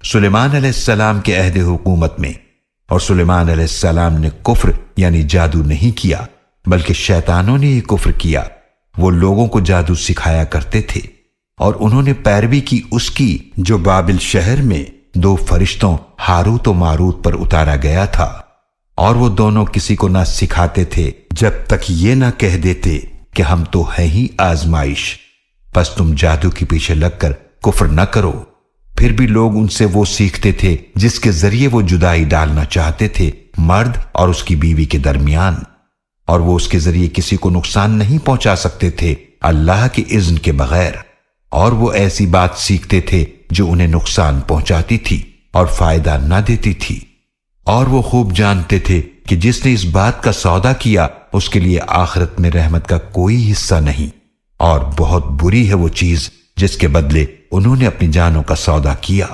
سلیمان علیہ السلام کے عہد حکومت میں، اور سلیمان علیہ السلام نے کفر یعنی جادو نہیں کیا، بلکہ شیطانوں نے ہی کفر کیا۔ وہ لوگوں کو جادو سکھایا کرتے تھے، اور انہوں نے پیروی کی اس کی جو بابل شہر میں 2 فرشتوں ہاروت و ماروت پر اتارا گیا تھا، اور وہ دونوں کسی کو نہ سکھاتے تھے جب تک یہ نہ کہہ دیتے کہ ہم تو ہیں ہی آزمائش، پس تم جادو کے پیچھے لگ کر کفر نہ کرو۔ پھر بھی لوگ ان سے وہ سیکھتے تھے جس کے ذریعے وہ جدائی ڈالنا چاہتے تھے مرد اور اس کی بیوی کے درمیان، اور وہ اس کے ذریعے کسی کو نقصان نہیں پہنچا سکتے تھے اللہ کے اذن کے بغیر، اور وہ ایسی بات سیکھتے تھے جو انہیں نقصان پہنچاتی تھی اور فائدہ نہ دیتی تھی، اور وہ خوب جانتے تھے کہ جس نے اس بات کا سودا کیا اس کے لیے آخرت میں رحمت کا کوئی حصہ نہیں، اور بہت بری ہے وہ چیز جس کے بدلے انہوں نے اپنی جانوں کا سودا کیا۔